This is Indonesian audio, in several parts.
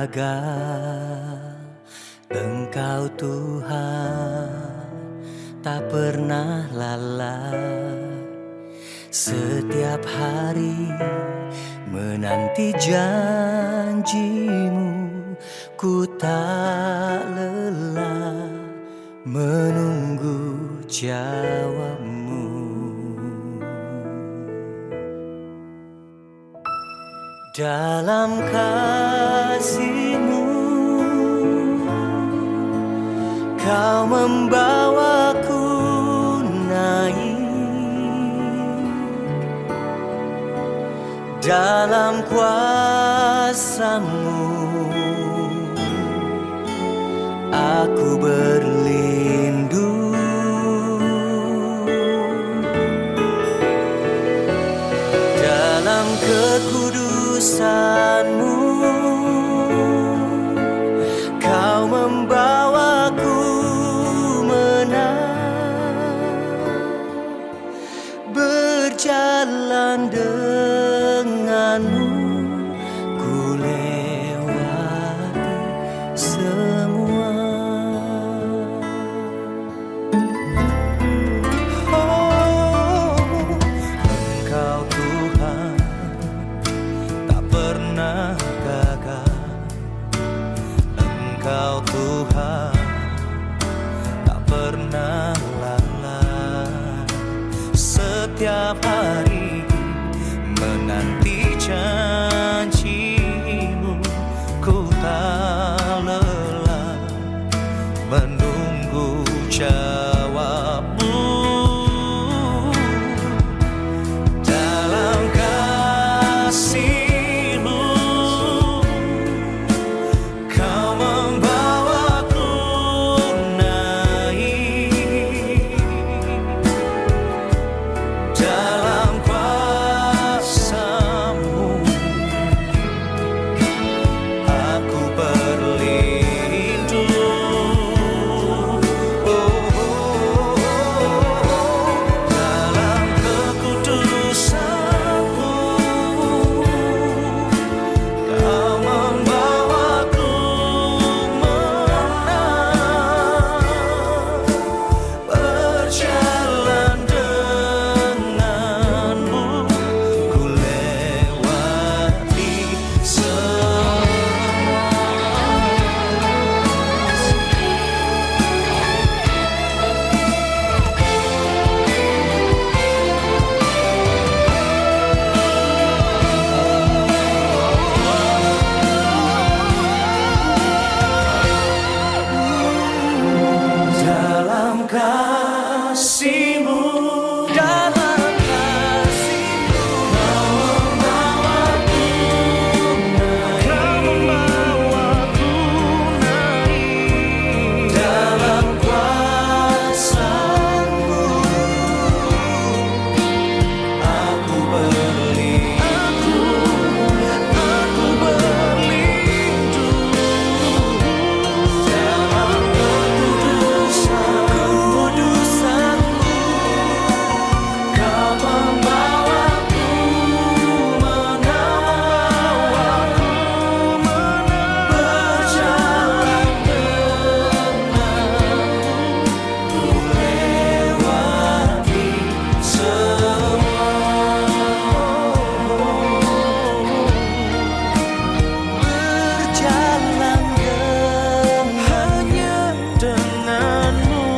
gagal, Engkau Tuhan tak pernah lalai. Setiap hari menanti janjimu, ku tak lelah menunggu jawabmu. Dalam kasih-Mu Kau membawaku naik, dalam kuasa-Mu aku berlindung. Dalam kekudusan-Mu Kau membawaku berjalan denganmu, ku lewati semua. Oh, Engkau Tuhan tak pernah gagal. Engkau Tuhan tak pernah lalai. Setiap hari menanti janji-Mu, ku tak lelah menunggu jawab-Mu. Dalam kasih-Mu Kau membawaku naik, dalam kuasa-Mu aku berlindung. Dalam kekudusan-Mu Kau membawaku menang, berjalan denganmu, ku lewati semua. Dalam kasih-Mu, dalam kasih-Mu Kau membawaku naik, dalam kuasa-Mu aku berlindung. Dalam kekudusan-Mu Kau membawaku menang, berjalan denganmu, ku lewati semua. Berjalan hanya denganmu,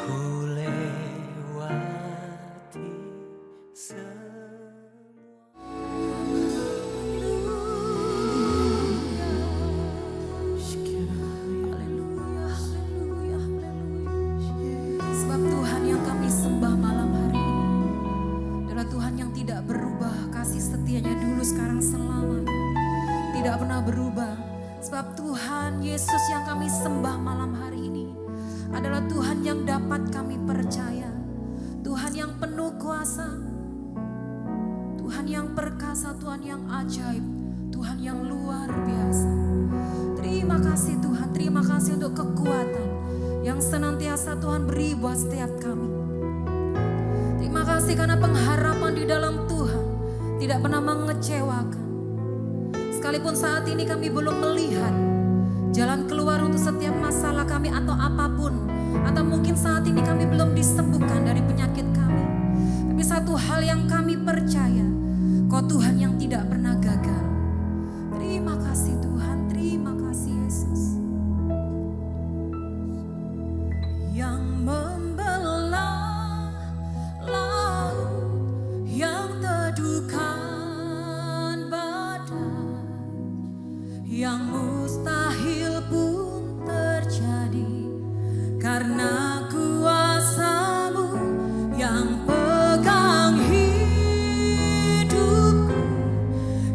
ku lewati semua. Sebab Tuhan yang kami sembah malam hari ini adalah Tuhan yang tidak berubah, kasih setianya dulu, sekarang, selamanya. Tidak pernah berubah. Sebab Tuhan Yesus yang kami sembah malam hari ini adalah Tuhan yang dapat kami percaya. Tuhan yang penuh kuasa, Tuhan yang perkasa, Tuhan yang ajaib, Tuhan yang luar biasa. Terima kasih Tuhan, terima kasih untuk kekuatan yang senantiasa Tuhan beri buat setiap kami. Terima kasih karena pengharapan di dalam Tuhan tidak pernah mengecewakan. Sekalipun saat ini kami belum melihat jalan keluar untuk setiap masalah kami atau apapun, atau mungkin saat ini kami belum disembuhkan dari penyakit kami, tapi satu hal yang kami percaya, Kau Tuhan yang tidak pernah gagal. Terima kasih Tuhan, terima kasih Yesus. Yang membelah laut, yang teduhkan badai, yang mustahil pun terjadi karena kuasa-Mu yang pegang hidupku,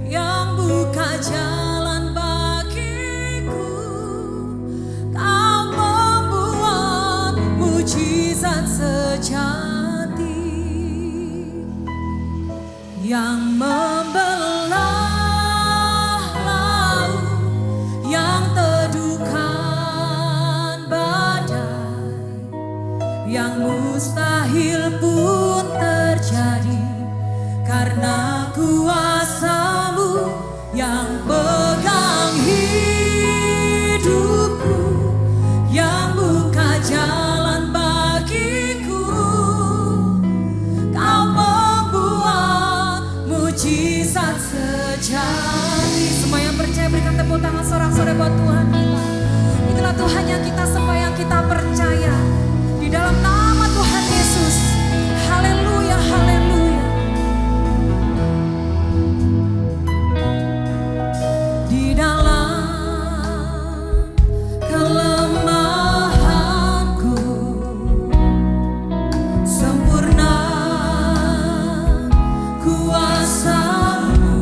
yang buka jalan bagiku. Kau membuat mujizat sejati yang membelah laut, yang teduhkan badai, yang mustahil pun terjadi karena kuasa-Mu yang pegang hidupku, yang buka jalan bagiku. Kau membuat mujizat sejati. Semua yang percaya berikan tepuk tangan sorak-sorai buat Tuhan kita. Itulah Tuhan yang kita sembah, yang kita percaya. Di dalam nama Tuhan Yesus. Haleluya, haleluya. Di dalam kelemahanku sempurna kuasa-Mu.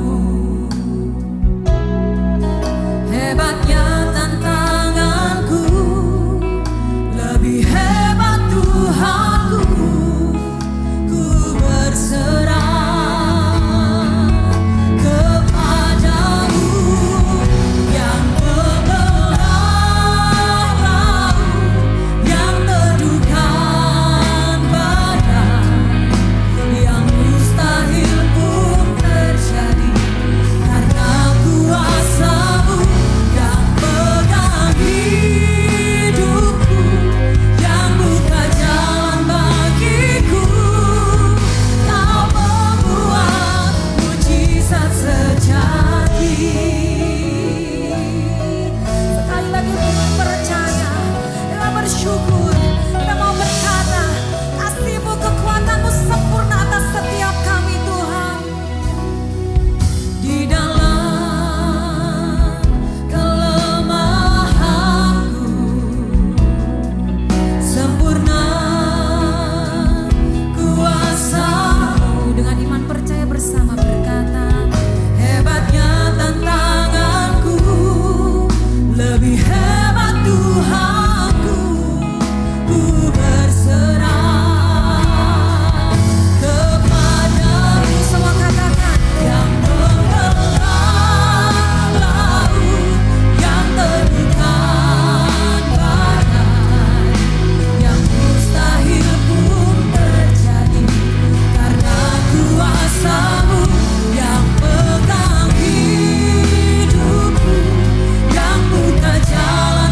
Hebatnya tantanganku, lebih hebat Tuhanku. Ku berserah kepadamu yang membelah laut, yang teduhkan badai, yang mustahil pun terjadi karena kuasa-Mu yang pegang hidupku, yang buka jalan bagiku. Kau membuat mujizat sejati. Sekali lagi kita percaya, kita bersyukur, kita mau berkata, kasih-Mu, kekuatan-Mu sempurna atas setiap kami Tuhan. Di dalam kelemahanku sempurna kuasa-Mu. Dengan iman percaya bersama berkata, hebatnya tantanganku, lebih hebat Tuhanku. Ku berserah kepadamu. Semua katakan, yang membelah laut, yang teduhkan badai, yang mustahil pun terjadi karena kuasa-Mu yang pegang hidupku, yang buka jalan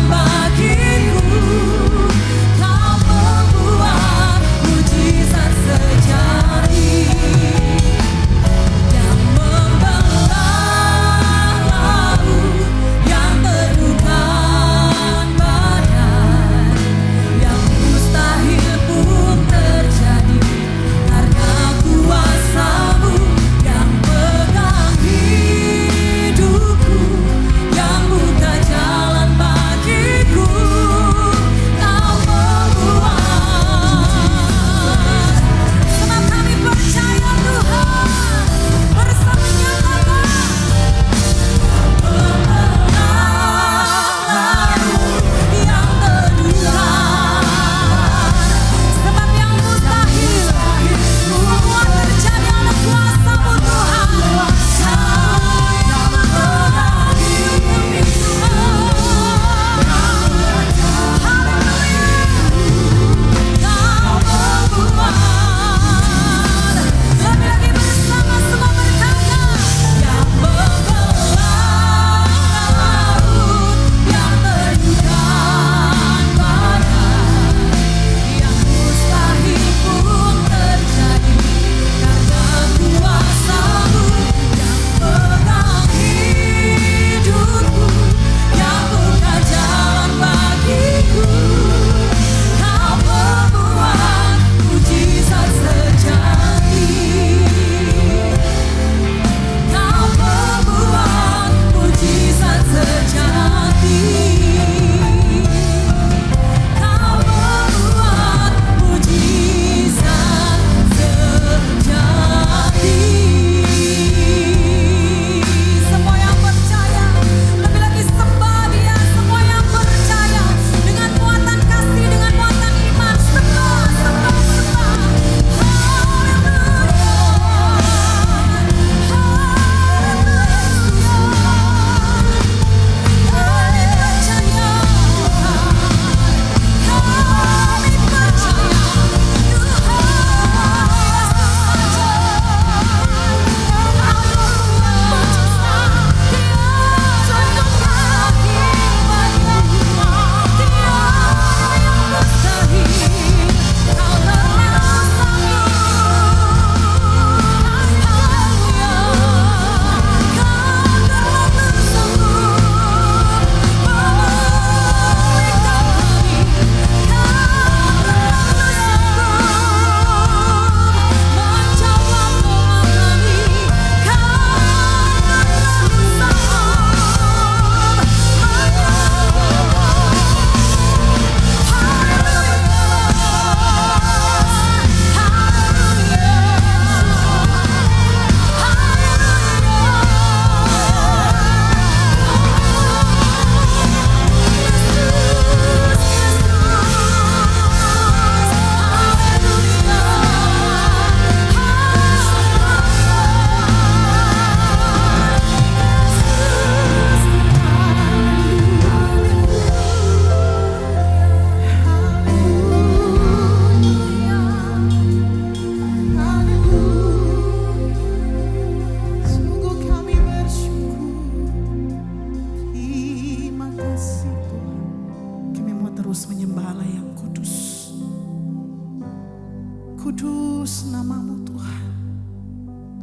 Kudus namamu Tuhan.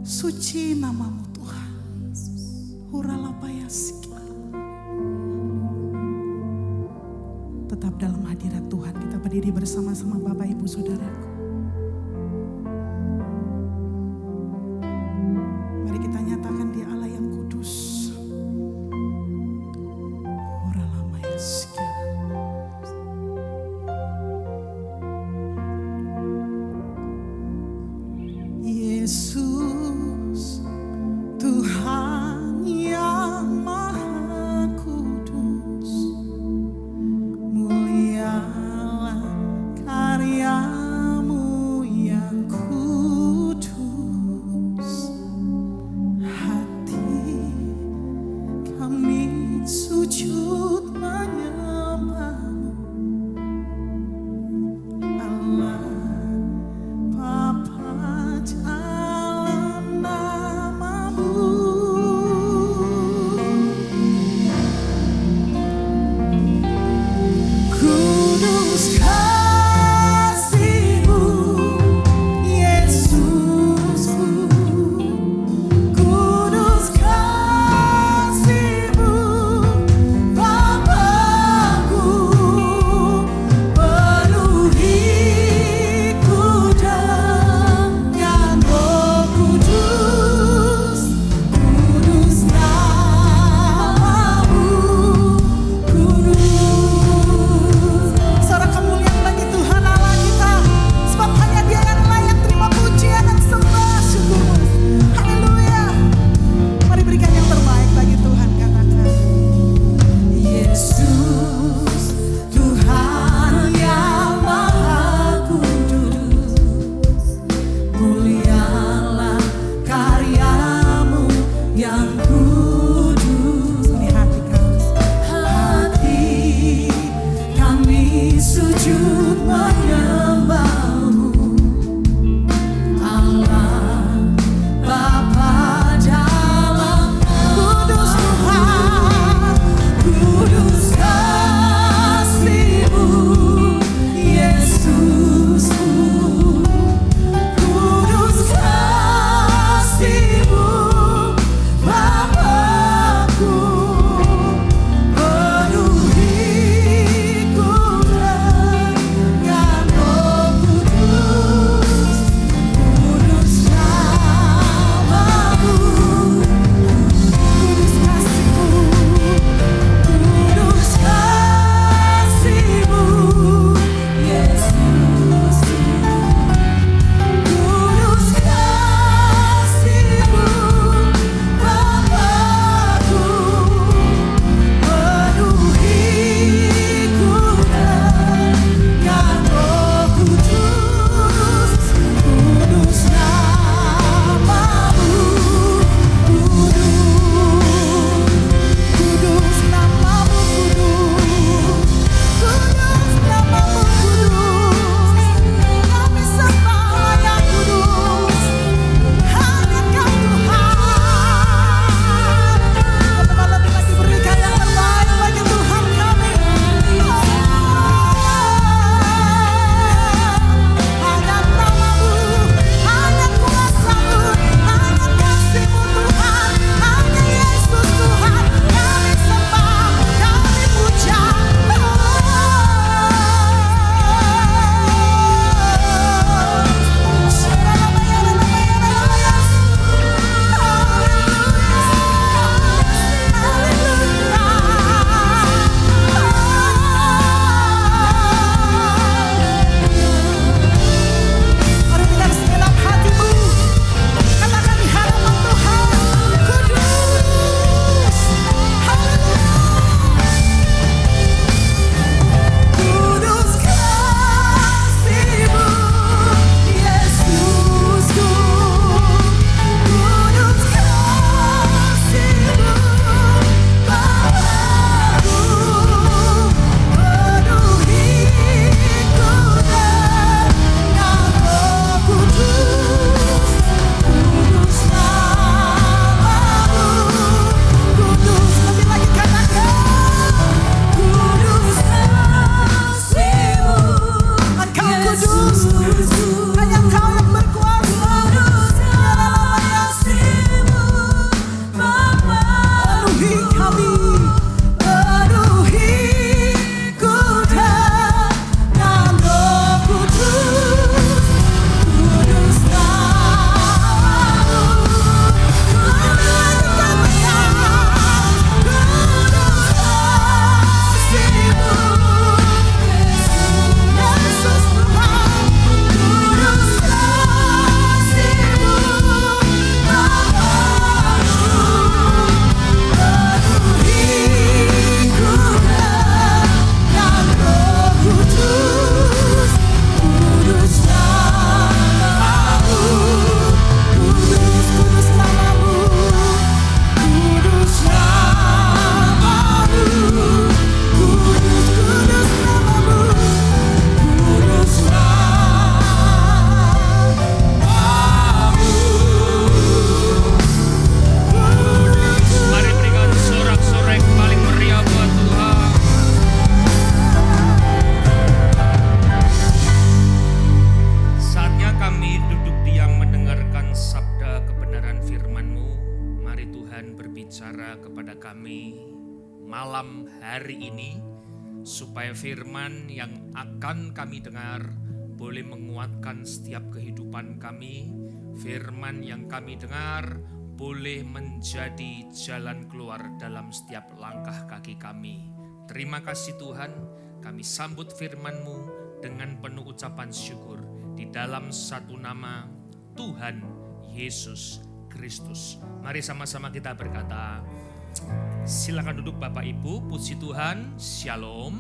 Suci namamu Tuhan. Huralapayasiki. Tetap dalam hadirat Tuhan kita berdiri bersama-sama Bapak Ibu Saudaraku. Mari kita nyatakan Dia Allah yang kudus. Huralamayasiki. Yesus, Tuhan yang Maha Kudus, mulialah karya-Mu yang kudus. Hati kami sujud menyembah-Mu, Allah Bapa dalam namamu. Kudus kasih-Mu, Yesusku. Kudus kasih-Mu, Bapakku. Penuhiku dengan Roh Kudus. Kudus namamu, kudus. Sorak kemuliaan bagi Tuhan Allah kita, sebab hanya Dia yang layak terima pujian dan sembah syukur. Haleluya. Mari berikan yang terbaik bagi Tuhan, katakan. Yesus, Tuhan yang Maha Kudus, mulialah karya-Mu yang kudus. Ini hati kami. Hati kami sujud menyembah-Mu, Allah Bapa dalam kudus Tuhan. Kudus kasih-Mu, Yesusku. Kudus kasih-Mu, Bapakku. Penuhiku dengan Roh Kudus. Kudus namamu, kudus kasih-Mu, kudus kasih-Mu, malam hari ini, supaya firman yang akan kami dengar boleh menguatkan setiap kehidupan kami. Firman yang kami dengar boleh menjadi jalan keluar dalam setiap langkah kaki kami. Terima kasih Tuhan, kami sambut firman-Mu dengan penuh ucapan syukur di dalam satu nama Tuhan Yesus Kristus. Mari sama-sama kita berkata, silakan duduk Bapak Ibu, puji Tuhan, shalom.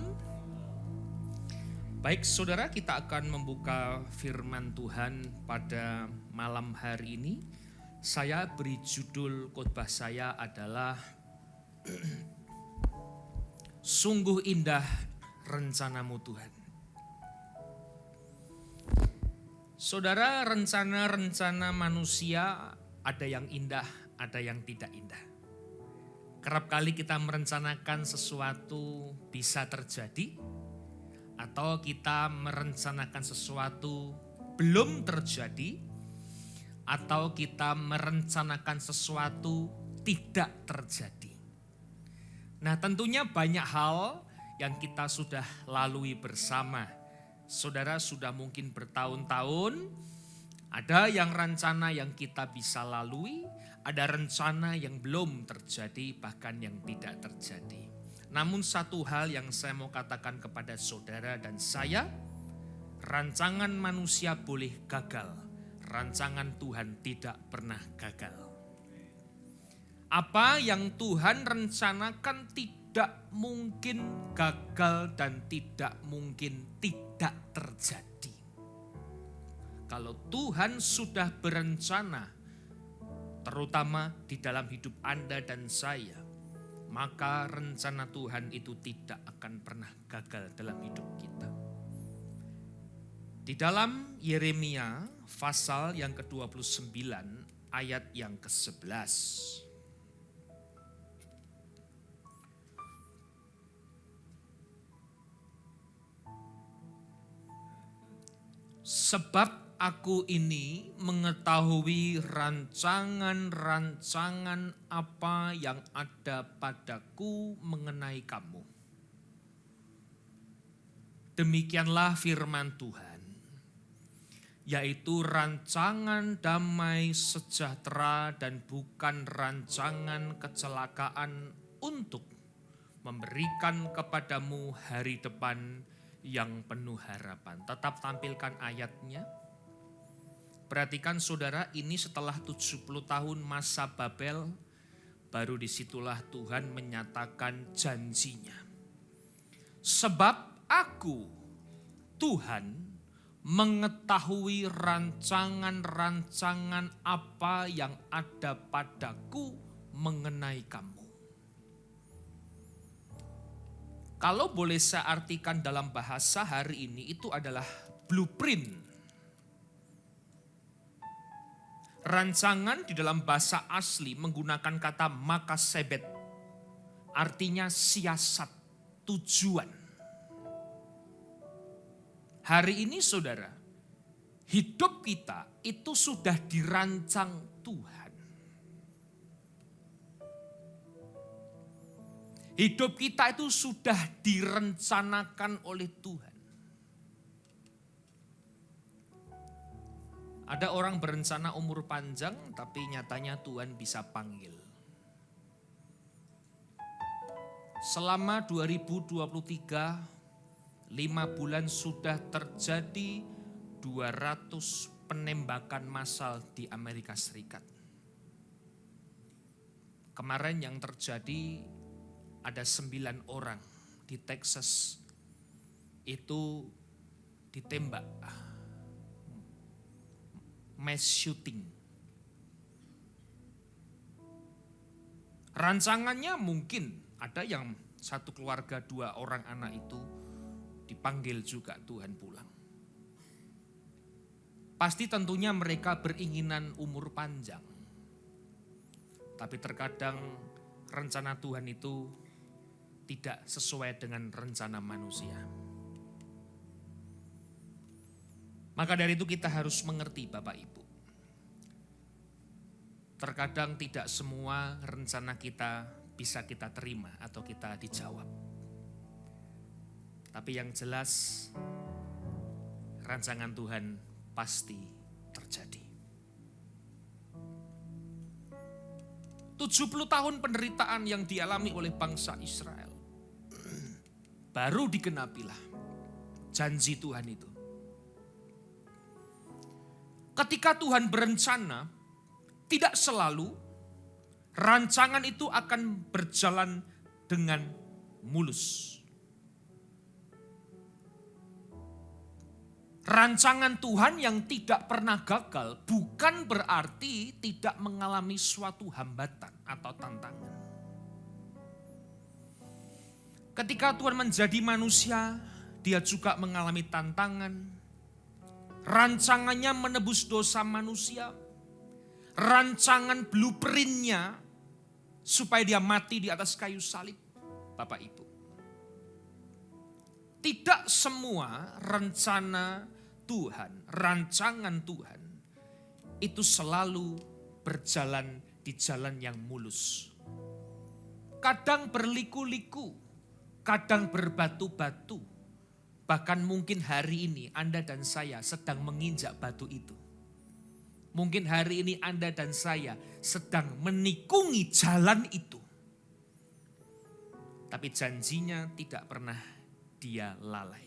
Baik saudara, kita akan membuka firman Tuhan pada malam hari ini. Saya beri judul khotbah saya adalah Sungguh Indah Rencana-Mu Tuhan. Saudara, rencana-rencana manusia ada yang indah, ada yang tidak indah. Kerap kali kita merencanakan sesuatu bisa terjadi, atau kita merencanakan sesuatu belum terjadi, atau kita merencanakan sesuatu tidak terjadi. Nah, tentunya banyak hal yang kita sudah lalui bersama. Saudara sudah mungkin bertahun-tahun, ada yang rencana yang kita bisa lalui, ada rencana yang belum terjadi, bahkan yang tidak terjadi. Namun satu hal yang saya mau katakan kepada saudara dan saya, rancangan manusia boleh gagal, rancangan Tuhan tidak pernah gagal. Apa yang Tuhan rencanakan tidak mungkin gagal dan tidak mungkin tidak terjadi. Kalau Tuhan sudah berencana, terutama di dalam hidup Anda dan saya, maka rencana Tuhan itu tidak akan pernah gagal dalam hidup kita. Di dalam Yeremia pasal yang ke-29 ayat yang ke-11. Sebab aku ini mengetahui rancangan-rancangan apa yang ada padaku mengenai kamu. Demikianlah firman Tuhan, yaitu rancangan damai sejahtera dan bukan rancangan kecelakaan, untuk memberikan kepadamu hari depan yang penuh harapan. Tetap tampilkan ayatnya. Perhatikan saudara, ini setelah 70 tahun masa Babel, baru disitulah Tuhan menyatakan janjinya. Sebab aku, Tuhan, mengetahui rancangan-rancangan apa yang ada padaku mengenai kamu. Kalau boleh saya artikan dalam bahasa hari ini, itu adalah blueprint. Rancangan di dalam bahasa asli menggunakan kata makasebet, artinya siasat, tujuan. Hari ini saudara, hidup kita itu sudah dirancang Tuhan. Hidup kita itu sudah direncanakan oleh Tuhan. Ada orang berencana umur panjang, tapi nyatanya Tuhan bisa panggil. Selama 2023, 5 bulan sudah terjadi 200 penembakan massal di Amerika Serikat. Kemarin yang terjadi ada 9 orang di Texas itu ditembak, mass shooting. Rancangannya mungkin ada yang satu keluarga 2 orang anak itu dipanggil juga Tuhan pulang. Pasti tentunya mereka beringinan umur panjang. Tapi terkadang rencana Tuhan itu tidak sesuai dengan rencana manusia. Maka dari itu kita harus mengerti Bapak Ibu. Terkadang tidak semua rencana kita bisa kita terima atau kita dijawab. Tapi yang jelas rancangan Tuhan pasti terjadi. 70 tahun penderitaan yang dialami oleh bangsa Israel. Baru digenapilah janji Tuhan itu. Ketika Tuhan berencana, tidak selalu rancangan itu akan berjalan dengan mulus. Rancangan Tuhan yang tidak pernah gagal bukan berarti tidak mengalami suatu hambatan atau tantangan. Ketika Tuhan menjadi manusia, dia juga mengalami tantangan. Rancangannya menebus dosa manusia. Rancangan blueprintnya supaya dia mati di atas kayu salib, Bapak Ibu. Tidak semua rencana Tuhan, rancangan Tuhan itu selalu berjalan di jalan yang mulus. Kadang berliku-liku, kadang berbatu-batu. Bahkan mungkin hari ini Anda dan saya sedang menginjak batu itu. Mungkin hari ini Anda dan saya sedang menikungi jalan itu. Tapi janjinya tidak pernah dia lalai.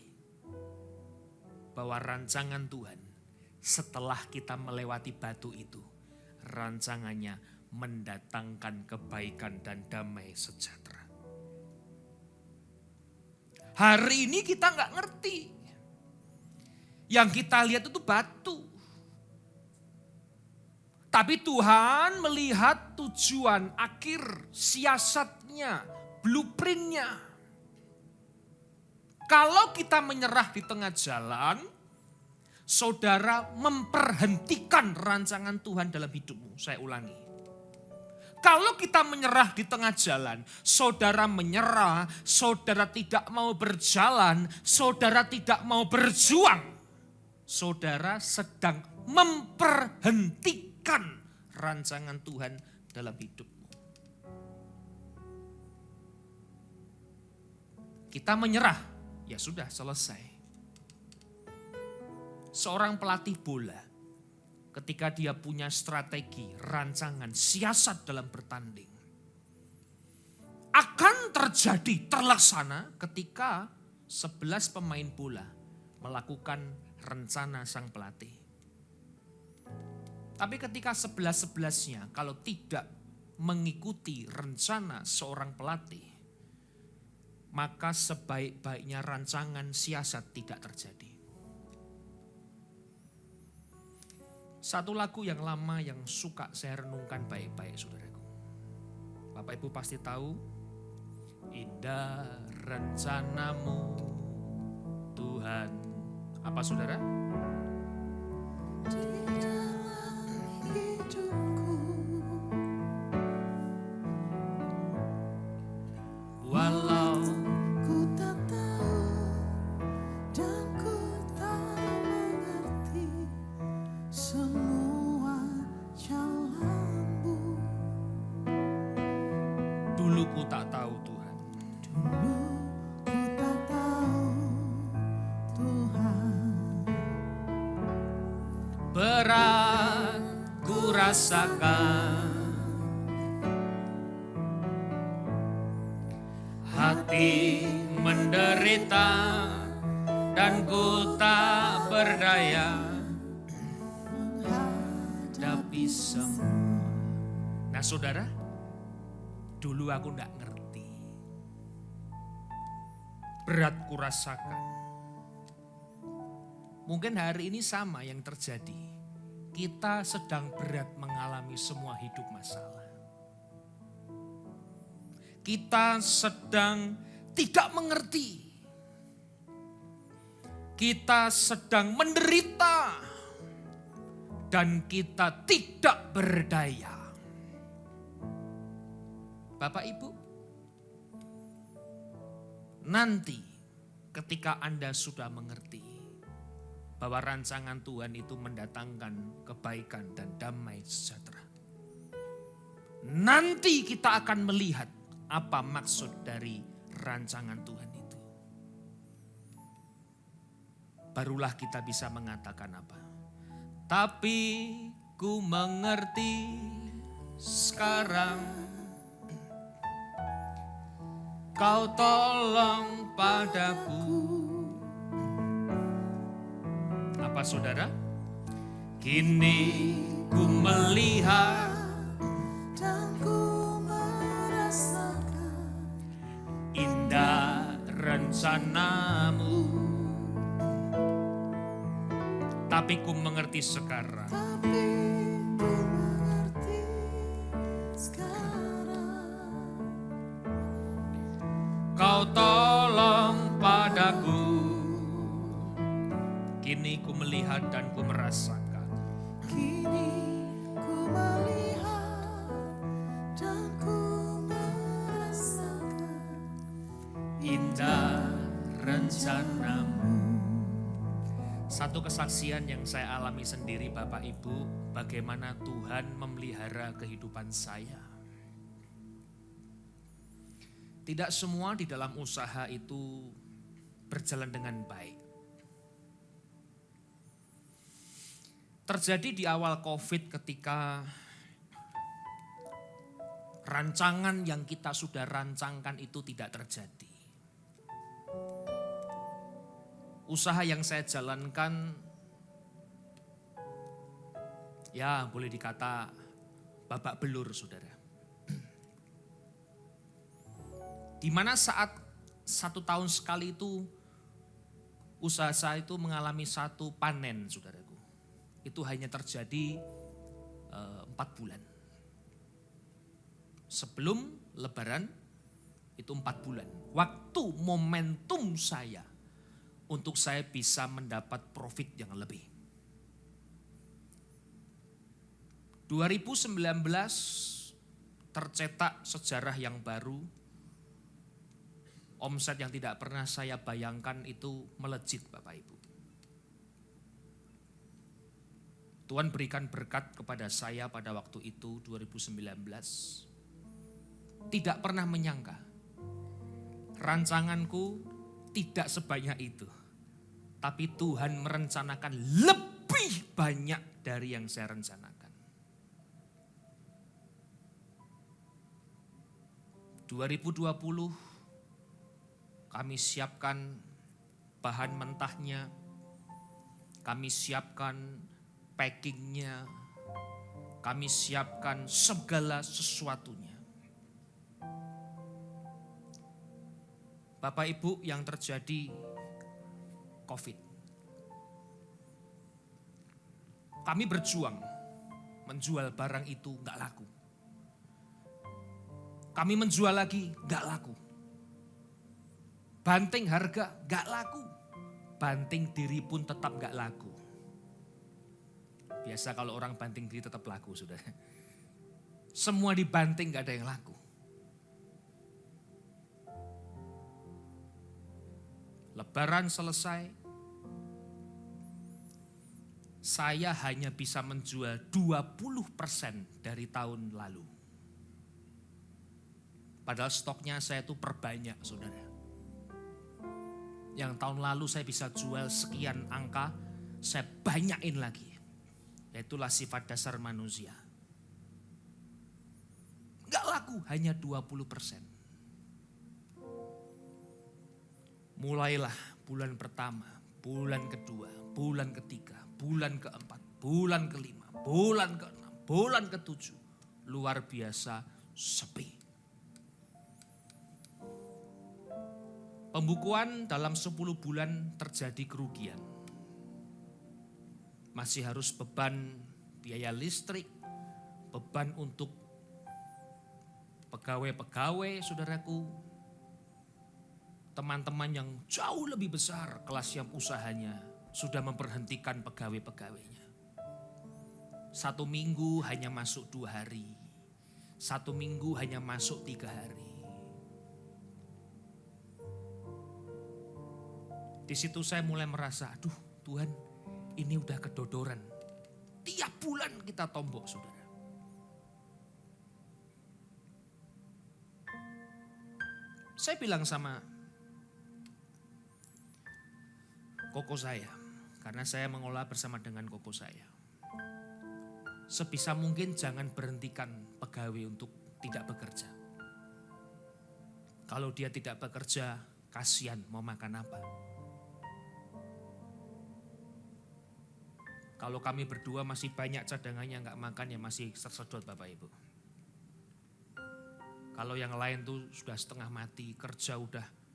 Bahwa rancangan Tuhan setelah kita melewati batu itu, rancangannya mendatangkan kebaikan dan damai sejahtera. Hari ini kita nggak ngerti. Yang kita lihat itu batu. Tapi Tuhan melihat tujuan akhir, siasatnya, blueprintnya. Kalau kita menyerah di tengah jalan, saudara memperhentikan rancangan Tuhan dalam hidupmu. Saya ulangi. Kalau kita menyerah di tengah jalan, saudara menyerah, saudara tidak mau berjalan, saudara tidak mau berjuang. Saudara sedang memperhentikan rancangan Tuhan dalam hidupmu. Kita menyerah, ya sudah selesai. Seorang pelatih bola, ketika dia punya strategi, rancangan, siasat dalam bertanding, akan terjadi, terlaksana ketika 11 pemain bola melakukan rencana sang pelatih. Tapi ketika 11-11-nya kalau tidak mengikuti rencana seorang pelatih, maka sebaik-baiknya rancangan siasat tidak terjadi. Satu lagu yang lama yang suka saya renungkan baik-baik, saudaraku. Bapak Ibu pasti tahu, indah rencanamu Tuhan. Apa saudara? Di dalam hidupku, Walau ku tak tahu dan ku tak mengerti semua jalanmu. dulu ku tak tahu Tuhan, Dulu ku tak tahu Tuhan, berat ku rasakan, hati menderita dan ku tak berdaya menghadapi semua. Nah saudara, dulu aku gak ngerti, berat ku rasakan. Mungkin hari ini sama yang terjadi. Kita sedang berat mengalami semua hidup masalah. Kita sedang tidak mengerti. Kita sedang menderita. Dan kita tidak berdaya. Bapak Ibu, nanti ketika Anda sudah mengerti bahwa rancangan Tuhan itu mendatangkan kebaikan dan damai sejahtera, nanti kita akan melihat apa maksud dari rancangan Tuhan itu. Barulah kita bisa mengatakan apa? Tapi ku mengerti sekarang, kau tolong padaku. Apa saudara? Kini ku melihat Dan ku merasakan indah rencanamu. Tapi ku mengerti sekarang, tapi ku mengerti sekarang. kau tolong padaku. Kini ku melihat dan ku merasakan Kini ku melihat dan ku merasakan indah rencanamu. Satu kesaksian yang saya alami sendiri Bapak Ibu, bagaimana Tuhan memelihara kehidupan saya. Tidak semua di dalam usaha itu berjalan dengan baik. Terjadi di awal COVID ketika rancangan yang kita sudah rancangkan itu tidak terjadi. Usaha yang saya jalankan, ya boleh dikata babak belur saudara. Di mana saat 1 tahun sekali itu usaha saya itu mengalami satu panen saudaraku. Itu hanya terjadi 4 bulan. Sebelum lebaran itu 4 bulan. Waktu momentum saya untuk saya bisa mendapat profit yang lebih. 2019 tercetak sejarah yang baru. Omset yang tidak pernah saya bayangkan itu melejit Bapak Ibu. Tuhan berikan berkat kepada saya pada waktu itu 2019. Tidak pernah menyangka rancanganku tidak sebanyak itu. Tapi Tuhan merencanakan lebih banyak dari yang saya rencanakan. 2020 kami siapkan bahan mentahnya, kami siapkan packingnya, kami siapkan segala sesuatunya. Bapak Ibu, yang terjadi COVID. Kami berjuang menjual barang itu gak laku. Kami menjual lagi gak laku. Banting harga gak laku. Banting diri pun tetap gak laku. Biasa kalau orang banting diri tetap laku sudah. Semua dibanting gak ada yang laku. Lebaran selesai, saya hanya bisa menjual 20% dari tahun lalu. Padahal stoknya saya itu perbanyak saudara. Yang tahun lalu saya bisa jual sekian angka, saya banyakin lagi. Yaitulah sifat dasar manusia. Enggak laku, hanya 20%. Mulailah bulan pertama, bulan kedua, bulan ketiga, bulan keempat, bulan kelima, bulan keenam, bulan ketujuh. Luar biasa sepi. Pembukuan dalam 10 bulan terjadi kerugian. Masih harus beban biaya listrik, beban untuk pegawai-pegawai saudaraku. Teman-teman yang jauh lebih besar kelas yang usahanya sudah memberhentikan pegawai-pegawainya. 1 minggu hanya masuk 2 hari. 1 minggu hanya masuk 3 hari. Di situ saya mulai merasa, aduh Tuhan ini udah kedodoran. Tiap bulan kita tombok saudara. Saya bilang sama koko saya, karena saya mengolah bersama dengan koko saya. Sebisa mungkin jangan berhentikan pegawai untuk tidak bekerja. Kalau dia tidak bekerja, kasihan mau makan apa. Kalau kami berdua masih banyak cadangannya nggak makan ya masih tersedot Bapak Ibu. Kalau yang lain tuh sudah setengah mati, kerja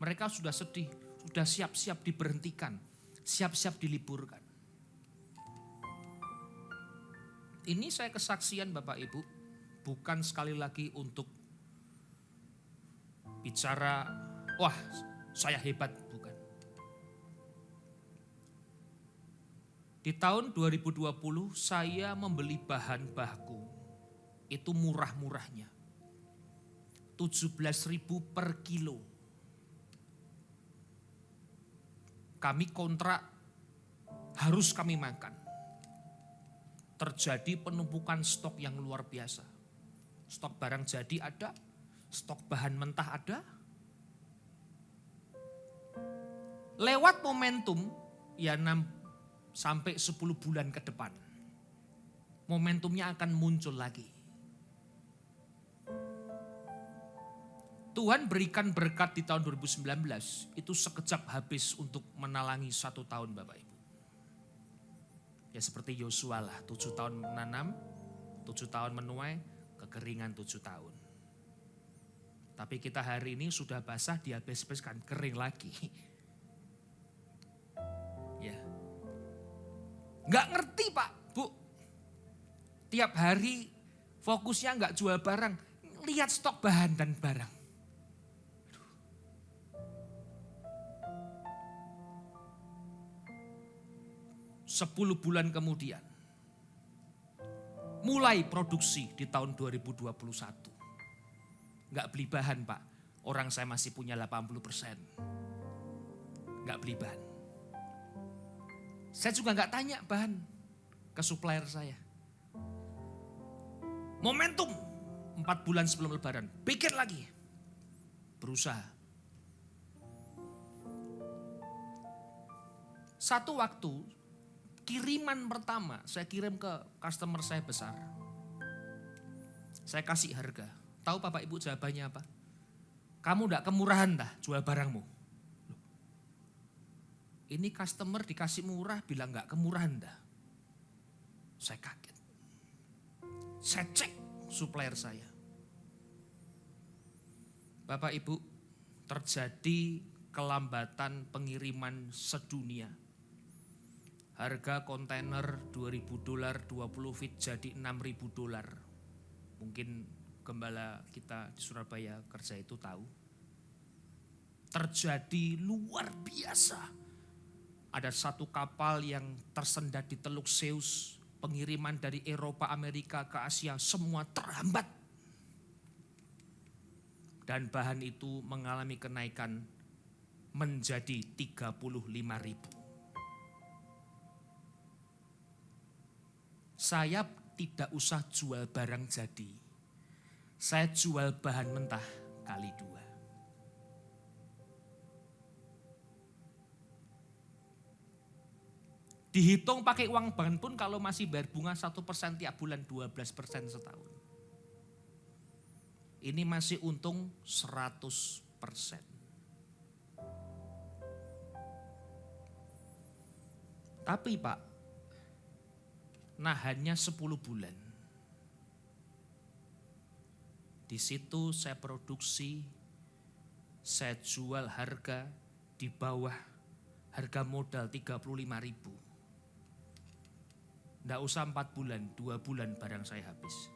mereka sudah sedih, sudah siap-siap diberhentikan, siap-siap diliburkan. Ini saya kesaksian Bapak Ibu, bukan sekali lagi untuk bicara, wah saya hebat, bukan. Di tahun 2020 saya membeli bahan baku, itu murah-murahnya. 17.000 per kilo. Kami kontrak, harus kami makan. Terjadi penumpukan stok yang luar biasa. Stok barang jadi ada, stok bahan mentah ada. Lewat momentum, ya 6 sampai 10 bulan ke depan. Momentumnya akan muncul lagi. Tuhan berikan berkat di tahun 2019, itu sekejap habis untuk menalangi 1 tahun Bapak Ibu. Ya seperti Yosua lah, 7 tahun menanam, 7 tahun menuai, kekeringan 7 tahun. Tapi kita hari ini sudah basah, dihabis-habiskan, kering lagi. Ya, nggak ngerti Pak, Bu. Tiap hari fokusnya nggak jual barang, lihat stok bahan dan barang. 10 bulan kemudian, mulai produksi di tahun 2021. Nggak beli bahan Pak, orang saya masih punya 80%. Nggak beli bahan. Saya juga nggak tanya bahan ke supplier saya. Momentum, 4 bulan sebelum lebaran, bikin lagi. Berusaha. Satu waktu, kiriman pertama saya kirim ke customer saya besar. Saya kasih harga. Tahu Bapak Ibu jawabannya apa? Kamu enggak kemurahan dah jual barangmu. Loh. Ini customer dikasih murah bilang enggak kemurahan dah. Saya kaget. Saya cek supplier saya. Bapak Ibu, terjadi kelambatan pengiriman sedunia. Harga kontainer $2.000, 20 feet jadi $6.000. Mungkin gembala kita di Surabaya kerja itu tahu. Terjadi luar biasa. Ada satu kapal yang tersendat di Teluk Zeus. Pengiriman dari Eropa, Amerika ke Asia semua terhambat. Dan bahan itu mengalami kenaikan menjadi 35.000. Saya tidak usah jual barang jadi. Saya jual bahan mentah kali 2. Dihitung pakai uang bank pun kalau masih bayar bunga 1% tiap bulan, 12% setahun. Ini masih untung 100%. Tapi Pak, hanya 10 bulan. Di situ saya produksi, saya jual harga di bawah harga modal 35.000. Nggak usah 4 bulan, 2 bulan barang saya habis.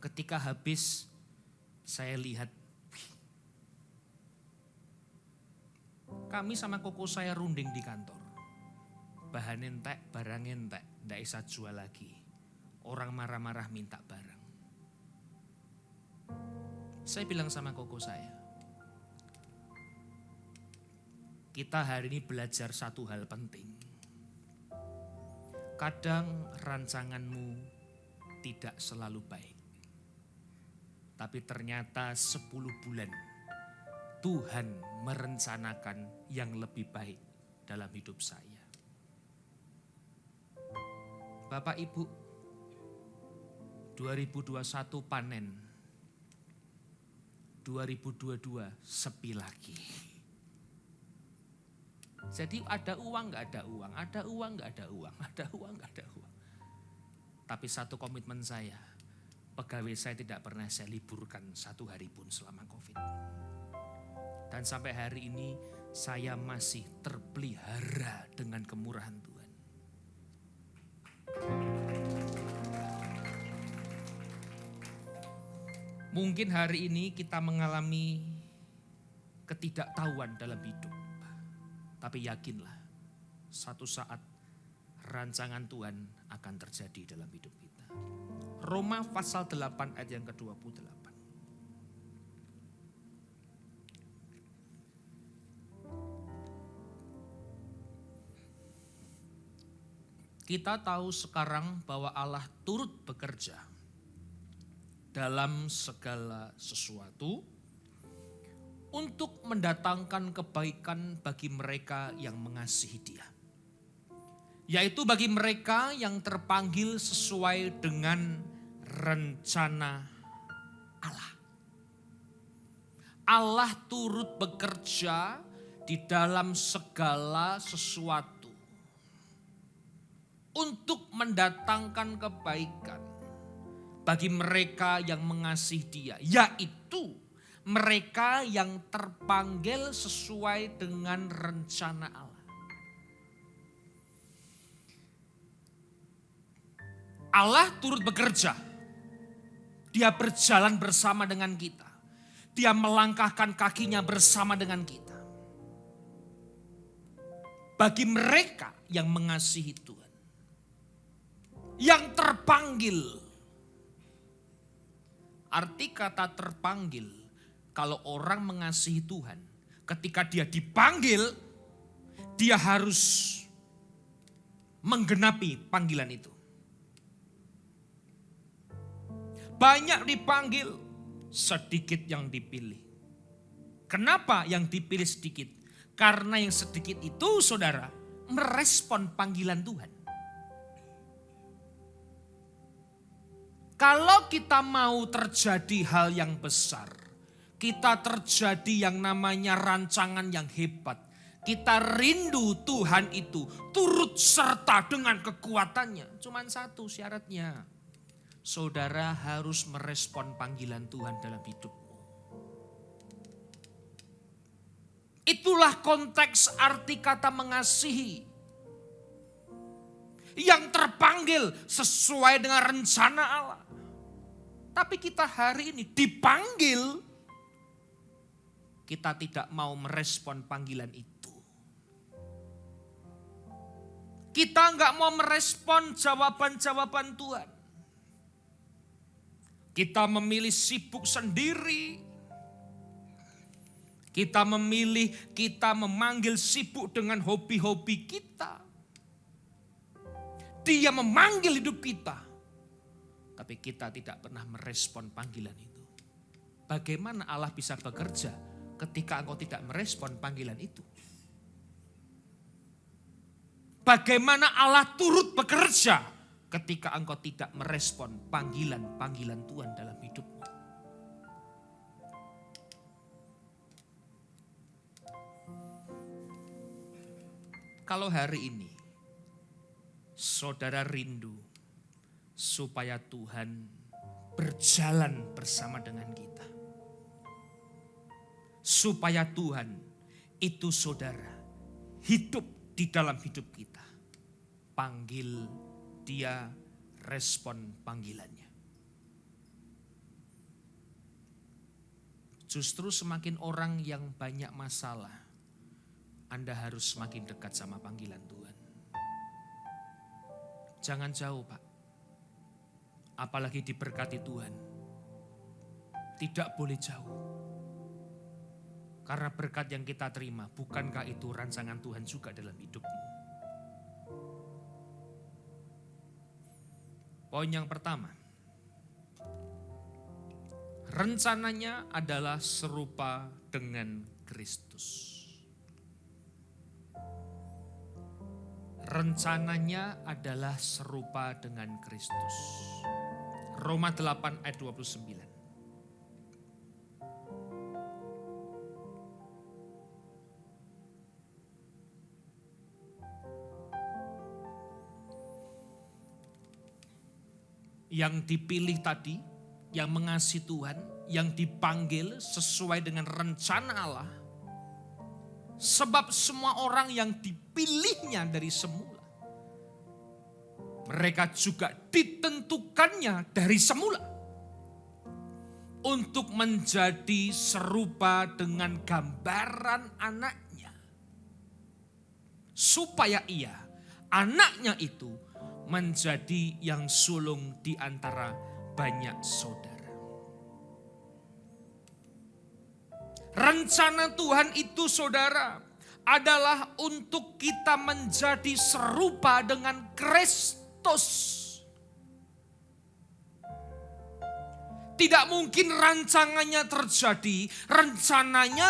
Ketika habis, saya lihat, kami sama koko saya runding di kantor. Bahan entek, barang entek, ndak bisa jual lagi. Orang marah-marah minta barang. Saya bilang sama koko saya, kita hari ini belajar satu hal penting. Kadang rancanganmu tidak selalu baik. Tapi ternyata 10 bulan Tuhan merencanakan yang lebih baik dalam hidup saya. Bapak Ibu, 2021 panen, 2022 sepi lagi. Jadi ada uang gak ada uang, ada uang gak ada uang, ada uang gak ada uang. Tapi satu komitmen saya, pegawai saya tidak pernah saya liburkan 1 hari pun selama COVID. Dan sampai hari ini saya masih terpelihara dengan kemurahan Tuhan. Mungkin hari ini kita mengalami ketidaktahuan dalam hidup. Tapi yakinlah, satu saat rancangan Tuhan akan terjadi dalam hidup kita. Roma pasal 8 ayat yang ke-28. Kita tahu sekarang bahwa Allah turut bekerja dalam segala sesuatu untuk mendatangkan kebaikan bagi mereka yang mengasihi Dia. Yaitu bagi mereka yang terpanggil sesuai dengan rencana Allah. Allah turut bekerja di dalam segala sesuatu untuk mendatangkan kebaikan bagi mereka yang mengasihi Dia, yaitu mereka yang terpanggil sesuai dengan rencana Allah. Allah turut bekerja. Dia berjalan bersama dengan kita. Dia melangkahkan kakinya bersama dengan kita. Bagi mereka yang mengasihi Tuhan. Yang terpanggil. Arti kata terpanggil, kalau orang mengasihi Tuhan, ketika dia dipanggil, dia harus menggenapi panggilan itu. Banyak dipanggil, sedikit yang dipilih. Kenapa yang dipilih sedikit? Karena yang sedikit itu, saudara, merespon panggilan Tuhan. Kalau kita mau terjadi hal yang besar, kita terjadi yang namanya rancangan yang hebat, kita rindu Tuhan itu turut serta dengan kekuatannya. Cuman satu syaratnya, saudara harus merespon panggilan Tuhan dalam hidupmu. Itulah konteks arti kata mengasihi. Yang terpanggil sesuai dengan rencana Allah. Tapi kita hari ini dipanggil, kita tidak mau merespon panggilan itu. Kita enggak mau merespon jawaban-jawaban Tuhan. Kita memilih sibuk sendiri. Kita memilih, kita memanggil sibuk dengan hobi-hobi kita. Dia memanggil hidup kita. Tapi kita tidak pernah merespon panggilan itu. Bagaimana Allah bisa bekerja ketika engkau tidak merespon panggilan itu? Bagaimana Allah turut bekerja ketika engkau tidak merespon panggilan-panggilan Tuhan dalam hidupmu? Kalau hari ini saudara rindu supaya Tuhan berjalan bersama dengan kita. Supaya Tuhan itu saudara hidup di dalam hidup kita. Panggil Dia, respon panggilannya. Justru semakin orang yang banyak masalah, Anda harus semakin dekat sama panggilan Tuhan. Jangan jauh, Pak. Apalagi diberkati Tuhan. Tidak boleh jauh. Karena berkat yang kita terima, bukankah itu rancangan Tuhan juga dalam hidupmu? Poin yang pertama. rencananya adalah serupa dengan Kristus. Rencananya adalah serupa dengan Kristus. Roma 8 ayat 29. Yang dipilih tadi, yang mengasihi Tuhan, yang dipanggil sesuai dengan rencana Allah. Sebab semua orang yang dipilihnya dari semula, mereka juga ditentukannya dari semula untuk menjadi serupa dengan gambaran anaknya. Supaya ia, anaknya itu, menjadi yang sulung di antara banyak saudara. Rencana Tuhan itu, saudara, adalah untuk kita menjadi serupa dengan Kristus. Tidak mungkin rencananya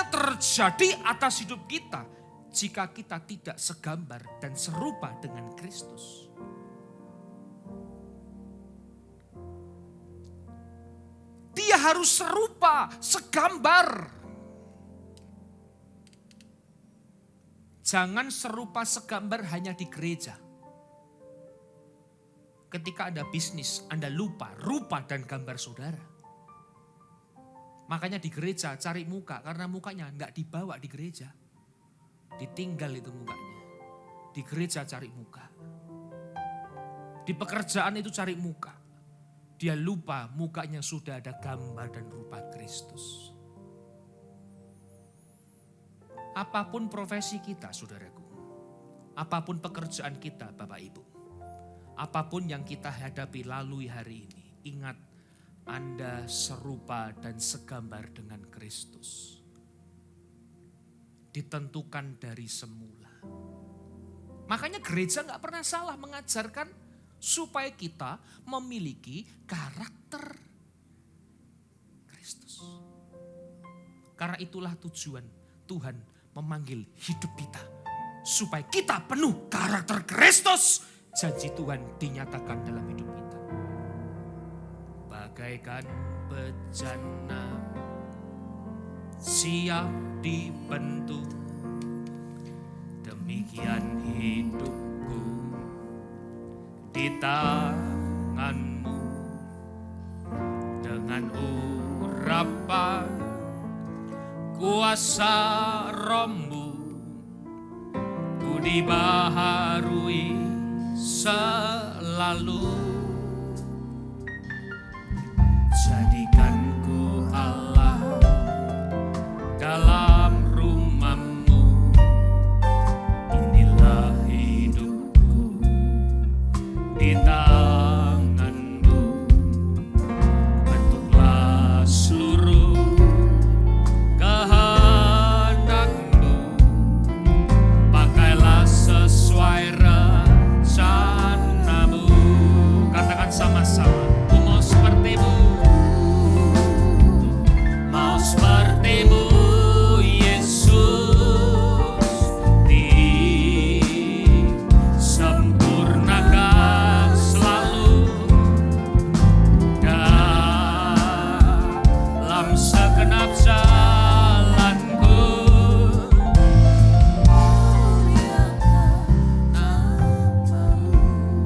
terjadi atas hidup kita jika kita tidak segambar dan serupa dengan Kristus. Dia harus serupa, segambar. Jangan serupa segambar hanya di gereja. Ketika ada bisnis, Anda lupa rupa dan gambar saudara. Makanya di gereja cari muka, karena mukanya enggak dibawa di gereja. Ditinggal itu mukanya. Di gereja cari muka. Di pekerjaan itu cari muka. Dia lupa mukanya sudah ada gambar dan rupa Kristus. Apapun profesi kita, saudaraku. Apapun pekerjaan kita, Bapak Ibu. Apapun yang kita hadapi lalui hari ini. Ingat, Anda serupa dan segambar dengan Kristus. Ditentukan dari semula. Makanya gereja gak pernah salah mengajarkan supaya kita memiliki karakter Kristus. Karena itulah tujuan Tuhan memanggil hidup kita. Supaya kita penuh karakter Kristus. Janji Tuhan dinyatakan dalam hidup kita. Bagaikan bejana siap dibentuk, demikian hidupku di tanganmu. Dengan urapan kuasa Roh-Mu, ku dibaharui selalu. Jadikan ku Allah dalam rumah-Mu. Inilah hidupku di tangan-Mu. Bentuklah seluruh kehendak-Mu. Pakailah sesuai rencana-Mu. Katakan sama-sama. Ku mau seperti-Mu. Mau seperti-Mu, Yesus. Disempurnakan selalu dalam segenap jalanku.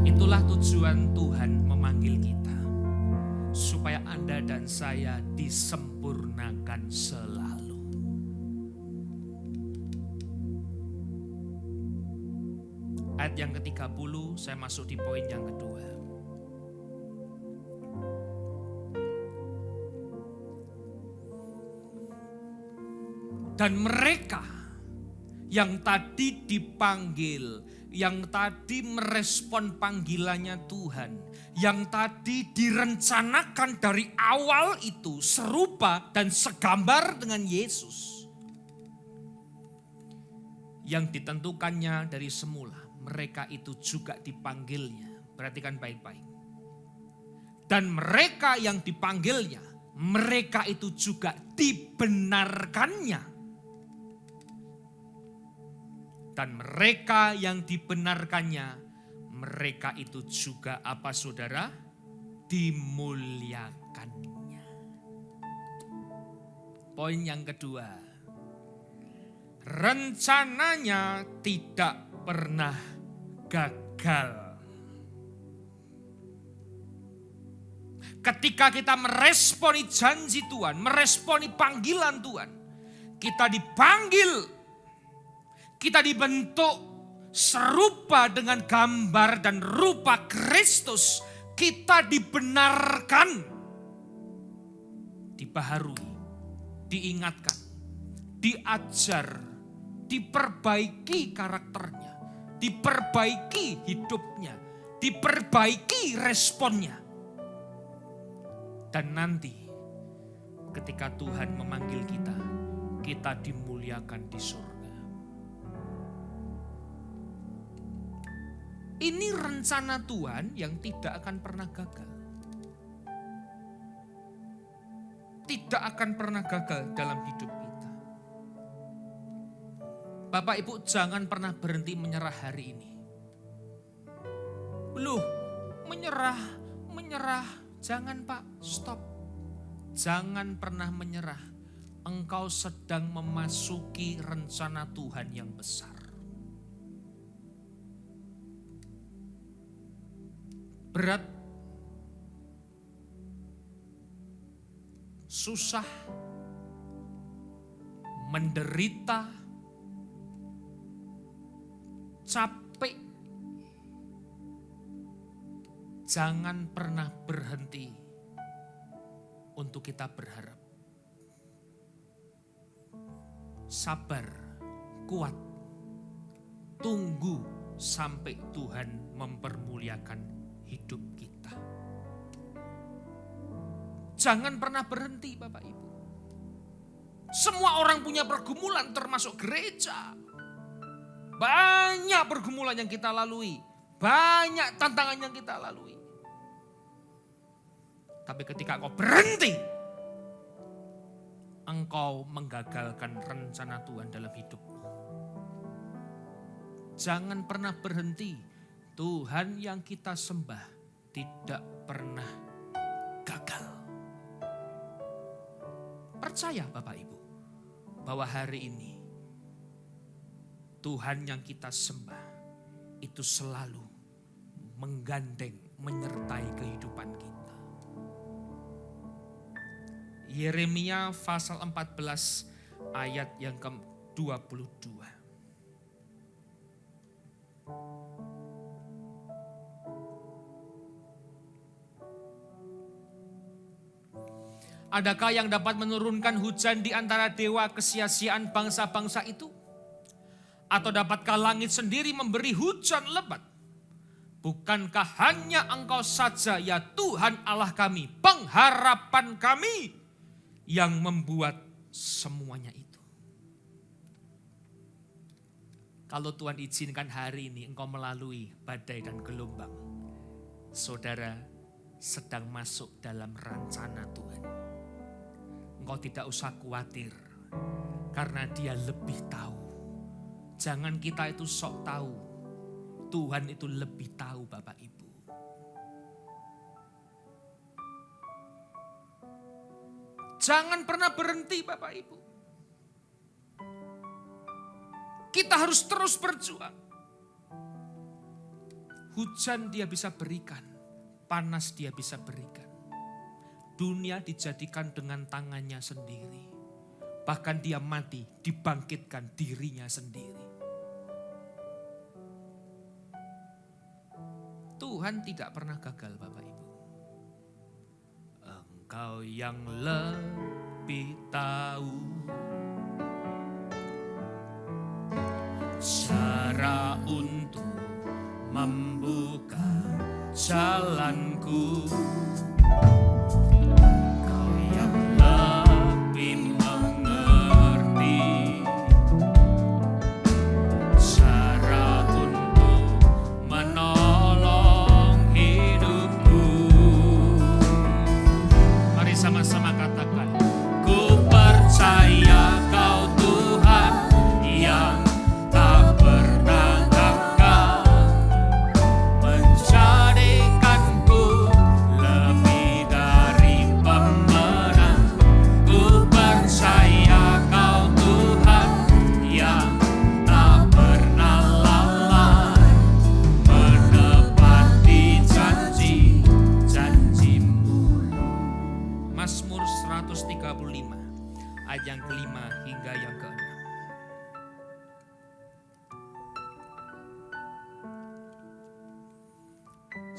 Itulah tujuan Tuhan memanggil kita. Supaya Anda dan saya disempurnakan selalu. Ayat yang ke-30, saya masuk di poin yang kedua. Dan mereka yang tadi dipanggil, yang tadi merespon panggilannya Tuhan, yang tadi direncanakan dari awal itu serupa dan segambar dengan Yesus. Yang ditentukannya dari semula, mereka itu juga dipanggilnya. Perhatikan baik-baik. Dan mereka yang dipanggilnya mereka itu juga dibenarkannya. Dan mereka yang dibenarkannya, mereka itu juga apa saudara? Dimuliakannya. Poin yang kedua, rencananya tidak pernah gagal. Ketika kita meresponi janji Tuhan, meresponi panggilan Tuhan, kita dipanggil, kita dibentuk serupa dengan gambar dan rupa Kristus. Kita dibenarkan, dibaharui, diingatkan, diajar, diperbaiki karakternya, diperbaiki hidupnya, diperbaiki responnya. Dan nanti ketika Tuhan memanggil kita, kita dimuliakan di surga. Ini rencana Tuhan yang tidak akan pernah gagal. Tidak akan pernah gagal dalam hidup kita. Bapak Ibu, jangan pernah berhenti menyerah hari ini. Loh, menyerah. Jangan Pak, stop. Jangan pernah menyerah. Engkau sedang memasuki rencana Tuhan yang besar. Berat, susah, menderita, capek. Jangan pernah berhenti untuk kita berharap. Sabar, kuat, tunggu sampai Tuhan mempermuliakan hidup kita. Jangan pernah berhenti Bapak Ibu. Semua orang punya pergumulan termasuk gereja. Banyak pergumulan yang kita lalui. Banyak tantangan yang kita lalui. Tapi ketika kau berhenti, engkau menggagalkan rencana Tuhan dalam hidupmu. Jangan pernah berhenti. Tuhan yang kita sembah tidak pernah gagal. Percaya Bapak Ibu, bahwa hari ini Tuhan yang kita sembah itu selalu menggandeng, menyertai kehidupan kita. Yeremia pasal 14 ayat yang ke-22. Adakah yang dapat menurunkan hujan di antara dewa kesia-siaan bangsa-bangsa itu? Atau dapatkah langit sendiri memberi hujan lebat? Bukankah hanya Engkau saja ya Tuhan Allah kami, pengharapan kami yang membuat semuanya itu? Kalau Tuhan izinkan hari ini engkau melalui badai dan gelombang, saudara sedang masuk dalam rencana Tuhan. Engkau tidak usah khawatir, karena Dia lebih tahu. Jangan kita itu sok tahu, Tuhan itu lebih tahu Bapak Ibu. Jangan pernah berhenti Bapak Ibu. Kita harus terus berjuang. Hujan Dia bisa berikan, panas Dia bisa berikan. Dunia dijadikan dengan tangannya sendiri. Bahkan Dia mati, dibangkitkan dirinya sendiri. Tuhan tidak pernah gagal Bapak Ibu. Engkau yang lebih tahu cara untuk membuka jalanku. Sama-sama kata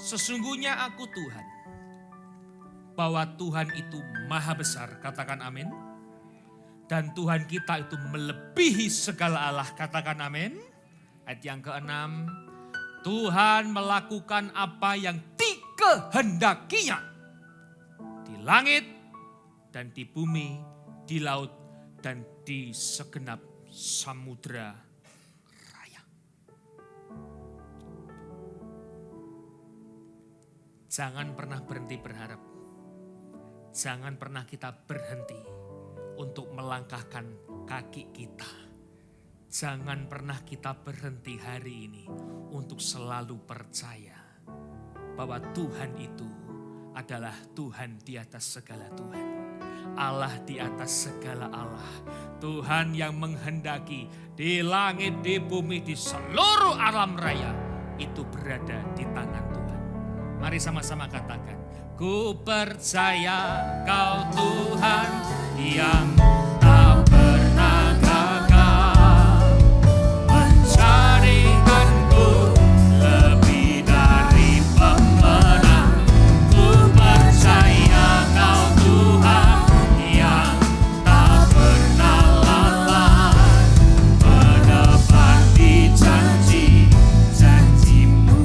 Sesungguhnya aku Tuhan. Bahwa Tuhan itu maha besar, katakan amin. Dan Tuhan kita itu melebihi segala Allah, katakan amin. Ayat yang ke-6, Tuhan melakukan apa yang dikehendakinya di langit dan di bumi, di laut dan di segenap samudra raya. Jangan pernah berhenti berharap. Jangan pernah kita berhenti untuk melangkahkan kaki kita. Jangan pernah kita berhenti hari ini untuk selalu percaya bahwa Tuhan itu adalah Tuhan di atas segala Tuhan. Allah di atas segala Allah. Tuhan yang menghendaki di langit, di bumi, di seluruh alam raya itu berada di tangan Tuhan. Mari sama-sama katakan, ku percaya Kau Tuhan yang tak pernah gagal menjadikanku lebih dari pemenang. Ku percaya Kau Tuhan yang tak pernah lalai menepati janji-janji-Mu.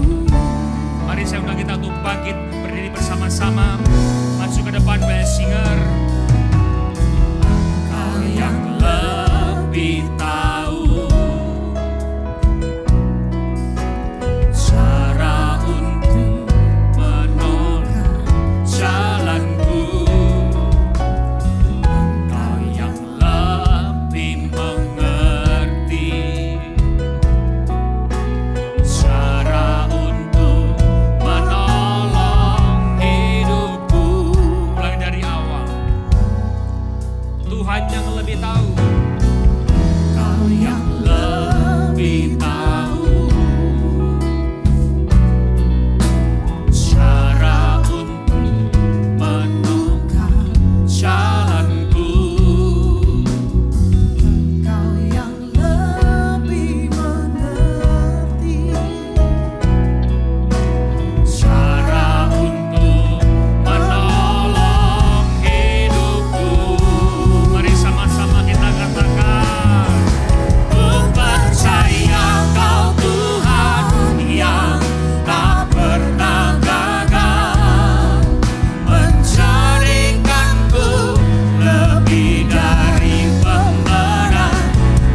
Mari saya undang kita untuk bangkit berdiri bersama-sama, maju ke depan, band singer. Kau yang lebih tahu cara untuk menolong jalanku. Kau yang lebih mengerti cara untuk menolong hidupku. Mulai dari awal, Tuhan yang lebih tahu. Kau yang lebih tahu cara untuk menemukan jalanku. Kau yang lebih mengerti Cara untuk menolong hidupku. Mari sama-sama kita katakan, ku percaya Kau Tuhan yang tak pernah gagal menjadikanku lebih dari pemenang.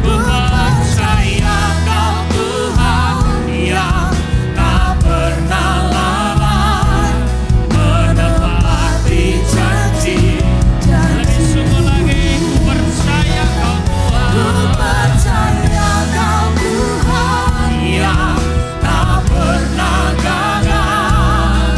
Ku percaya Kau Tuhan yang tak pernah lalai menepati janji. Lebih sungguh lagi, ku percaya Kau Tuhan percaya Kau Tuhan yang tak pernah gagal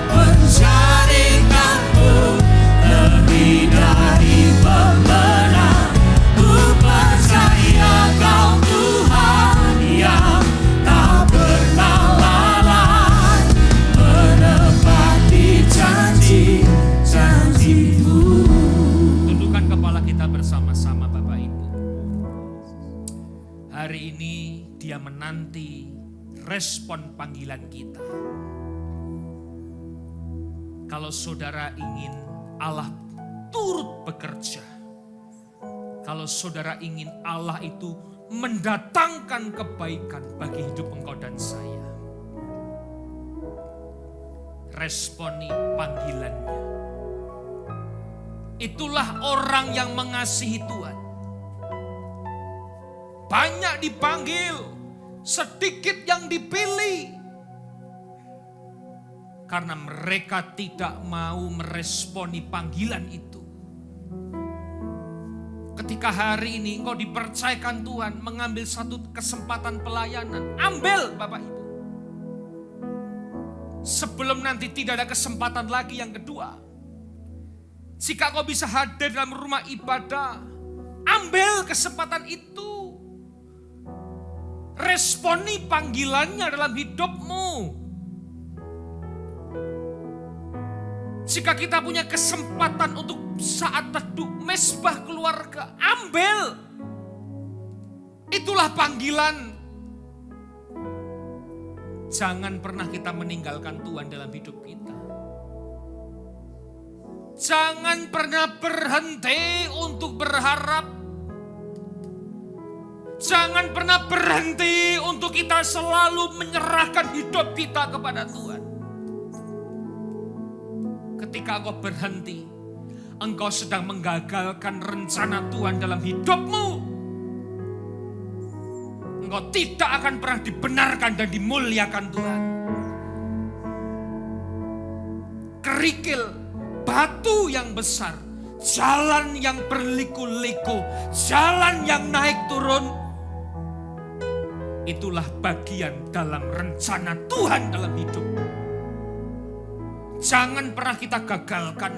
menjadikanku lebih dari pemenang. Ku percaya Kau Tuhan yang tak pernah lalai menepati janji-janji-Mu. Tundukkan kepala kita bersama-sama, Bapak Ibu. Hari ini Dia menanti respon panggilan kita. Kalau saudara ingin Allah turut bekerja, kalau saudara ingin Allah itu mendatangkan kebaikan bagi hidup engkau dan saya, responi panggilannya. Itulah orang yang mengasihi Tuhan. Banyak dipanggil, sedikit yang dipilih. Karena mereka tidak mau meresponi panggilan itu. Ketika hari ini engkau dipercayakan Tuhan mengambil satu kesempatan pelayanan, ambil Bapak Ibu. Sebelum nanti tidak ada kesempatan lagi yang kedua. Jika kau bisa hadir dalam rumah ibadah, ambil kesempatan itu. Responi panggilannya dalam hidupmu. Jika kita punya kesempatan untuk saat teduh, mesbah keluarga, ambil. Itulah panggilan. Jangan pernah kita meninggalkan Tuhan dalam hidup kita. Jangan pernah berhenti untuk berharap. Jangan pernah berhenti untuk kita selalu menyerahkan hidup kita kepada Tuhan. Ketika engkau berhenti, engkau sedang menggagalkan rencana Tuhan dalam hidupmu. Engkau tidak akan pernah dibenarkan dan dimuliakan Tuhan. Kerikil, batu yang besar, jalan yang berliku-liku, jalan yang naik turun, itulah bagian dalam rencana Tuhan dalam hidup. Jangan pernah kita gagalkan.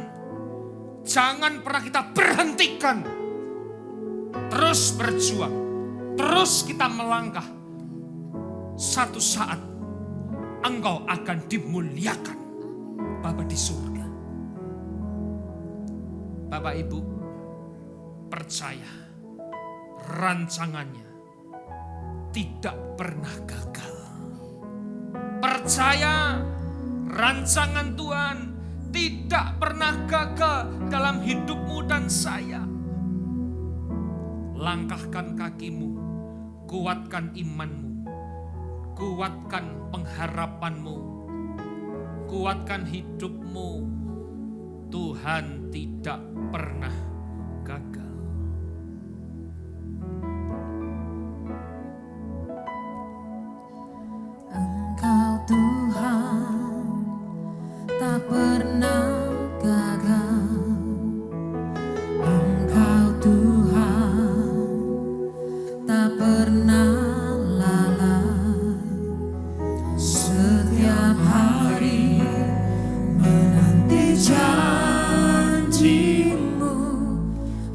Jangan pernah kita berhentikan. Terus berjuang. Terus kita melangkah. Satu saat engkau akan dimuliakan Bapa di surga. Bapak Ibu, percaya rancangannya tidak pernah gagal. Percaya rancangan Tuhan tidak pernah gagal dalam hidupmu dan saya. Langkahkan kakimu, kuatkan imanmu, kuatkan pengharapanmu, kuatkan hidupmu. Tuhan tidak pernah gagal. Engkau Tuhan tak pernah gagal. Engkau Tuhan tak pernah lalai. Setiap hari menanti janjimu,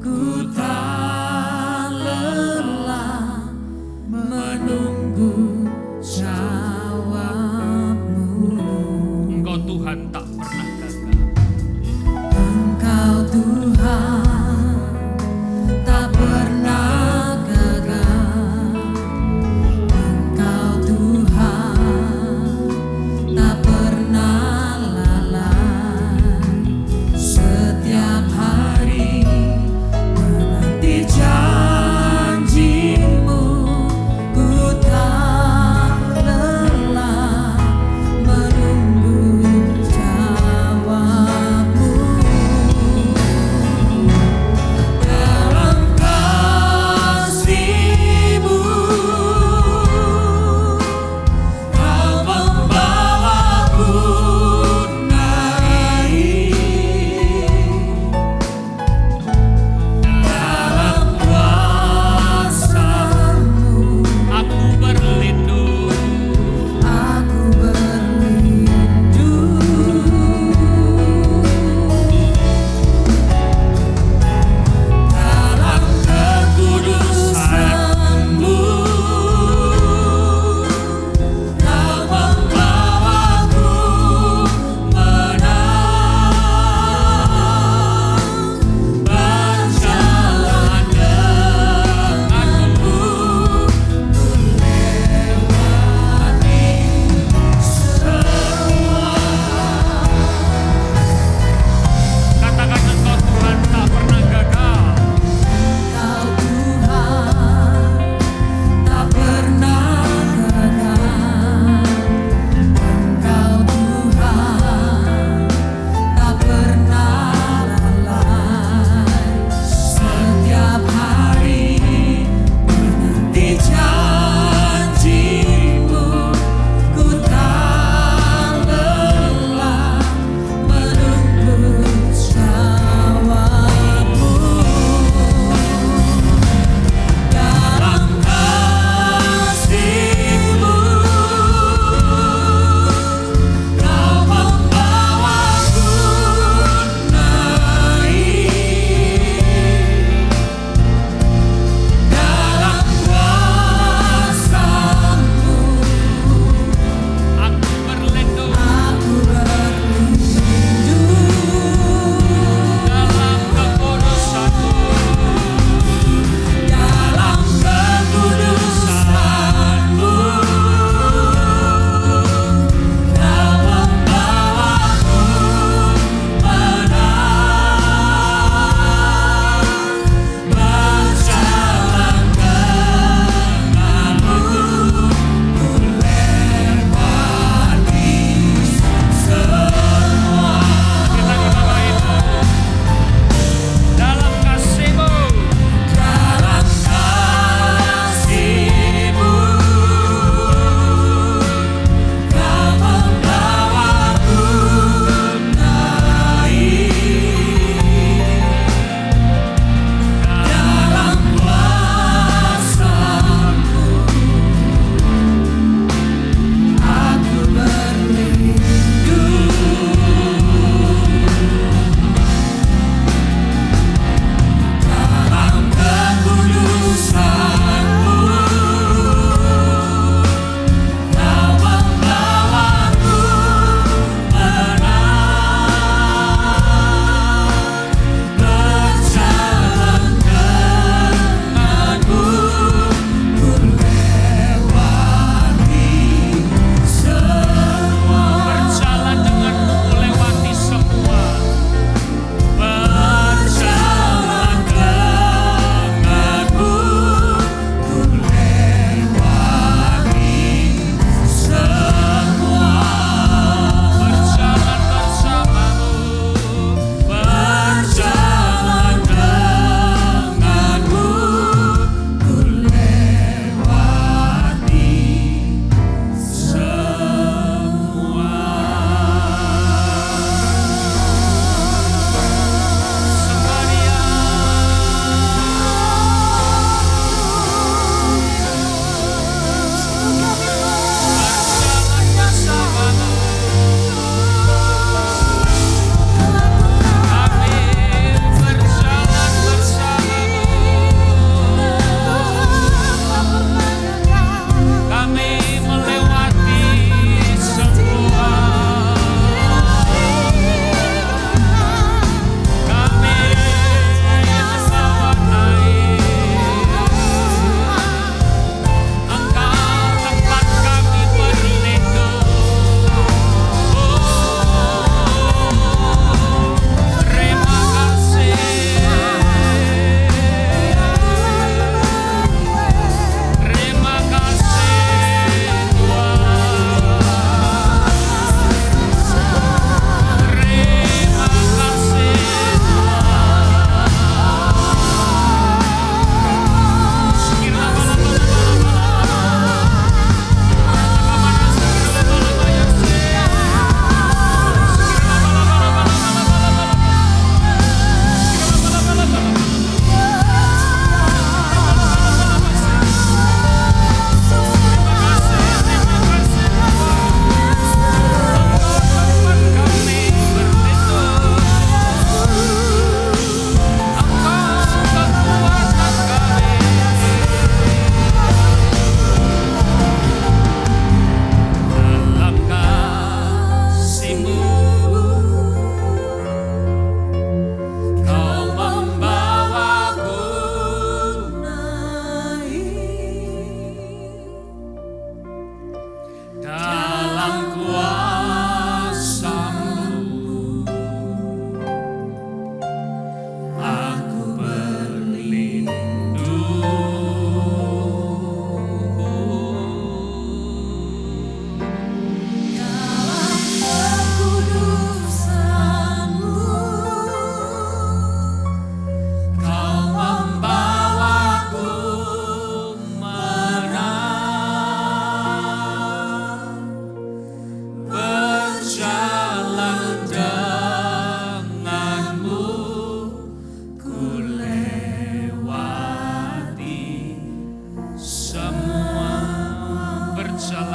ku tak lelah menunggu jawabmu. Engkau Tuhan tak pernah gagal. Engkau Tuhan tak pernah gagal.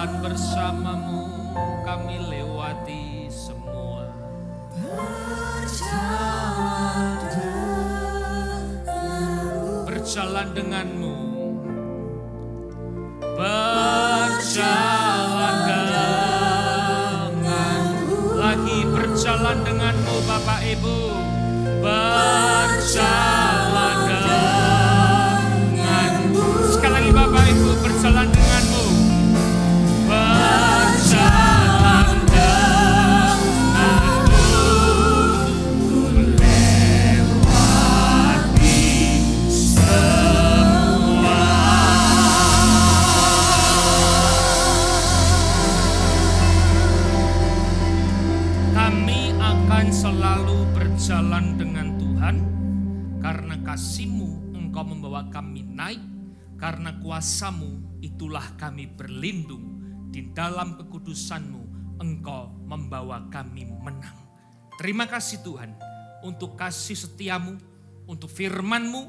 berjalan bersamamu, kami lewati semua. Berjalan denganmu, berjalan denganmu, lagi berjalan denganmu Bapak Ibu, berjalan denganmu, sekali lagi Bapak Ibu, berjalan denganmu, berjalan denganmu, lewati semua. Kami akan selalu berjalan dengan Tuhan, karena kasih-Mu Engkau membawa kami naik, karena kuasa-Mu itulah kami berlindung, di dalam kekudusan-Mu Engkau membawa kami menang. Terima kasih Tuhan untuk kasih setia-Mu, untuk firman-Mu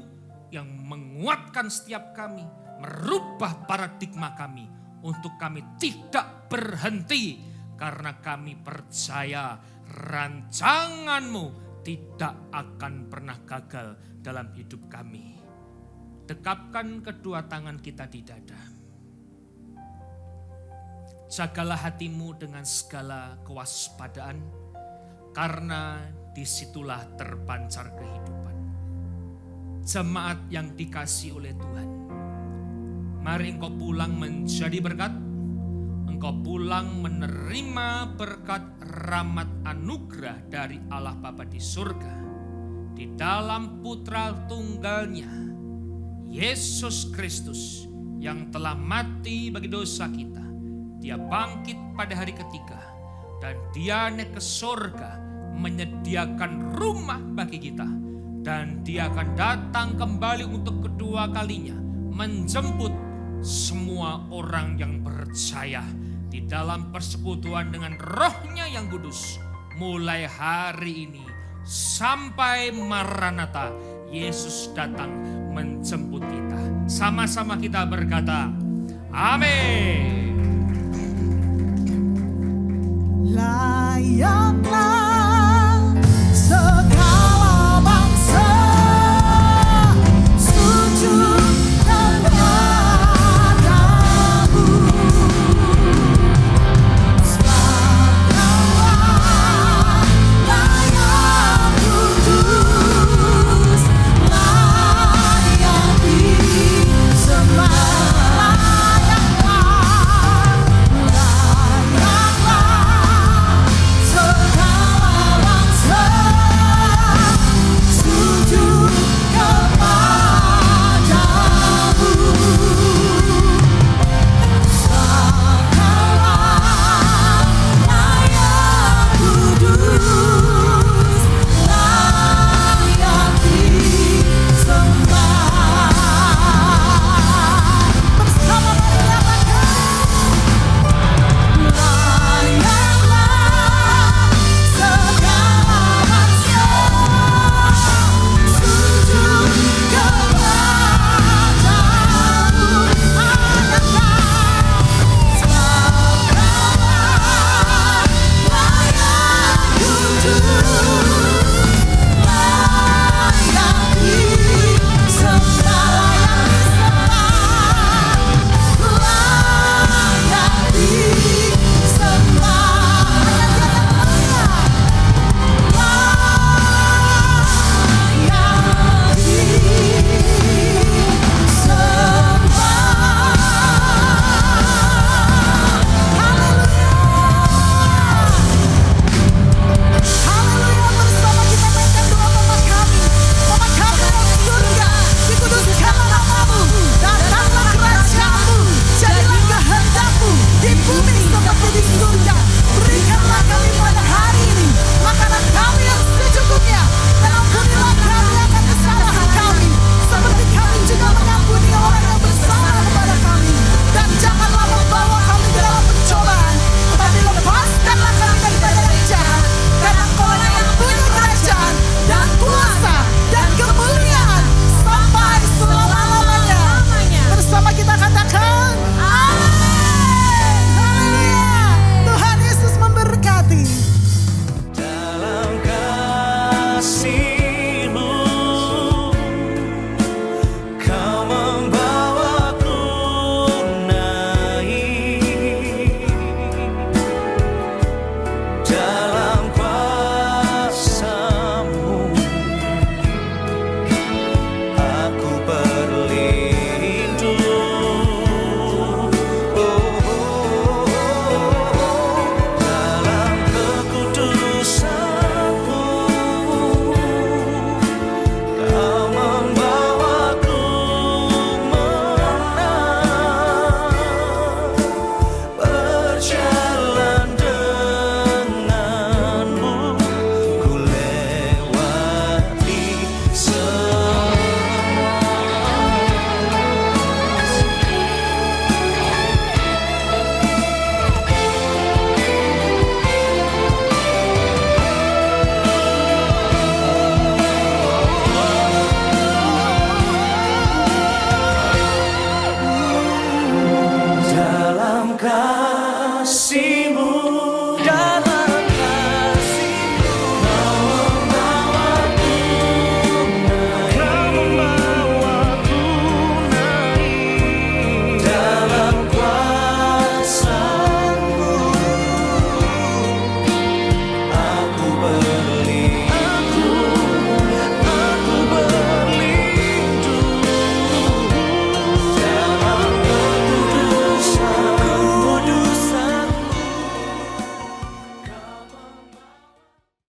yang menguatkan setiap kami, merubah paradigma kami, untuk kami tidak berhenti, karena kami percaya rancangan-Mu tidak akan pernah gagal dalam hidup kami. Dekapkan kedua tangan kita di dada. Jagalah hatimu dengan segala kewaspadaan, karena disitulah terpancar kehidupan. Jemaat yang dikasihi oleh Tuhan, mari engkau pulang menjadi berkat. Engkau pulang menerima berkat rahmat anugerah dari Allah Bapa di surga, di dalam Putra Tunggalnya, Yesus Kristus, yang telah mati bagi dosa kita. Dia bangkit pada hari ketiga, dan Dia naik ke surga menyediakan rumah bagi kita. Dan Dia akan datang kembali untuk kedua kalinya, menjemput semua orang yang percaya di dalam persekutuan dengan Roh-Nya yang kudus, mulai hari ini sampai Maranatha, Yesus datang menjemput kita. Sama-sama kita berkata, amin. Layaklah segala bangsa sujud kepadamu, sebab Kaulah layak kudus, layak disembah, layaklah segala Engkau